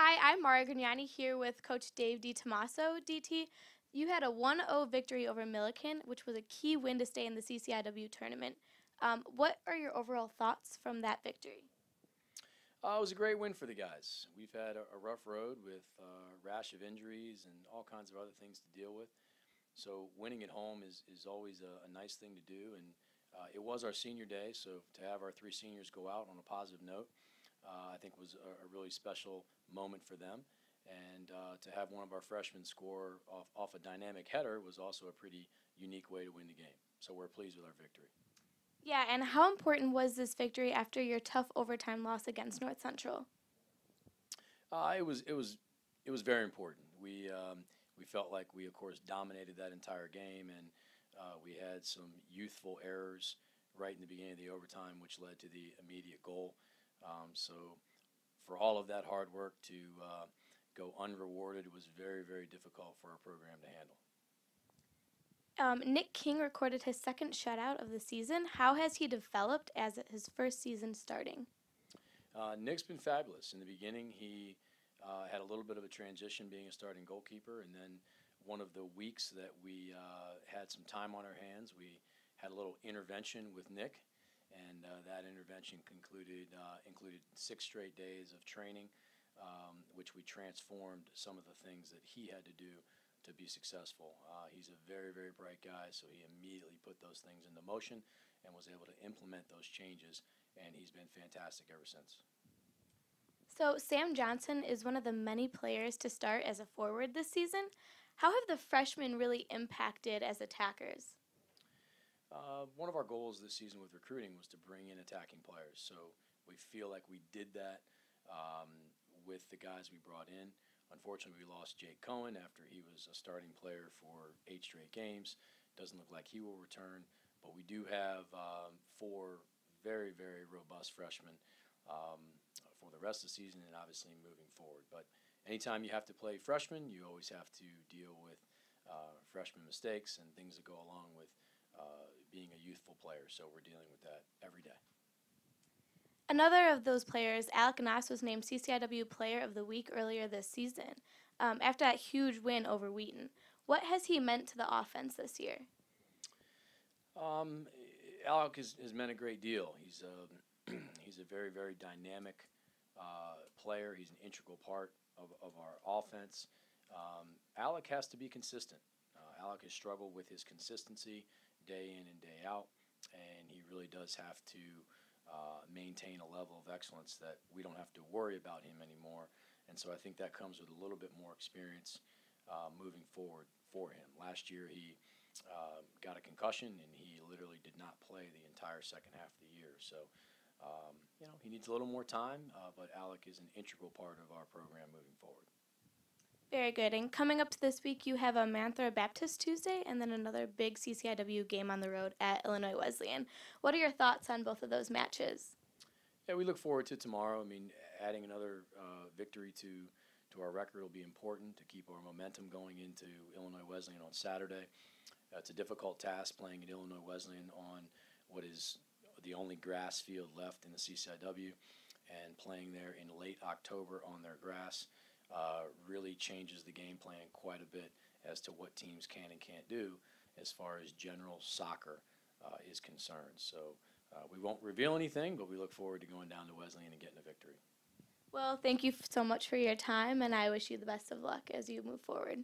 Hi, I'm Marri Gragnani here with Coach Dave Di Tomasso. DT, you had a 1-0 victory over Millikin, which was a key win to stay in the CCIW tournament. What are your overall thoughts from that victory? It was a great win for the guys. We've had a rough road with a rash of injuries and all kinds of other things to deal with. So winning at home is always a nice thing to do. And it was our senior day, so to have our three seniors go out on a positive note, I think was a really special moment for them. And to have one of our freshmen score off a dynamic header was also a pretty unique way to win the game. So we're pleased with our victory. Yeah, and how important was this victory after your tough overtime loss against North Central? It was very important. We felt like we of course dominated that entire game, and we had some youthful errors right in the beginning of the overtime, which led to the immediate goal. So for all of that hard work to go unrewarded, it was very difficult for our program to handle. Nick King recorded his second shutout of the season. How has he developed as his first season starting? Nick's been fabulous. In the beginning, he had a little bit of a transition being a starting goalkeeper, and then one of the weeks that we had some time on our hands, we had a little intervention with Nick, and that intervention included 6 straight days of training, which we transformed some of the things that he had to do to be successful. He's a very bright guy, so he immediately put those things into motion and was able to implement those changes, and he's been fantastic ever since. So, Sam Johnson is one of the many players to start as a forward this season. How have the freshmen really impacted as attackers? One of our goals this season with recruiting was to bring in attacking players, so we feel like we did that um, with the guys we brought in. Unfortunately, we lost Jake Cohen after he was a starting player for 8 straight games. Doesn't look like he will return, but we do have 4 very robust freshmen um, for the rest of the season and obviously moving forward. But anytime you have to play freshmen, you always have to deal with freshman mistakes and things that go along with being a youthful player. So we're dealing with that every day. Another of those players, ALEC was named CCIW Player of the Week earlier this season after that huge win over Wheaton. What has he meant to the offense this year? Um, Alec has meant a great deal. He's a very dynamic player. He's an integral part of our offense. Alec has to be consistent. Alec has struggled with his consistency day in and day out, and he really does have to maintain a level of excellence that we don't have to worry about him anymore. And so I think that comes with a little bit more experience moving forward for him. Last year he got a concussion and he literally did not play the entire second half of the year. So he needs a little more time, but Alec is an integral part of our program moving forward. Very good. And coming up to this week, you have a Manthra Baptist Tuesday and then another big CCIW game on the road at Illinois Wesleyan. What are your thoughts on both of those matches? Yeah, we look forward to tomorrow. I mean, adding another victory to our record will be important to keep our momentum going into Illinois Wesleyan on Saturday. It's a difficult task playing at Illinois Wesleyan on what is the only grass field left in the CCIW, and playing there in late October on their grass really changes the game plan quite a bit as to what teams can and can't do as far as general soccer is concerned. So we won't reveal anything, but we look forward to going down to Wesleyan and getting a victory. Well, thank you so much for your time, and I wish you the best of luck as you move forward.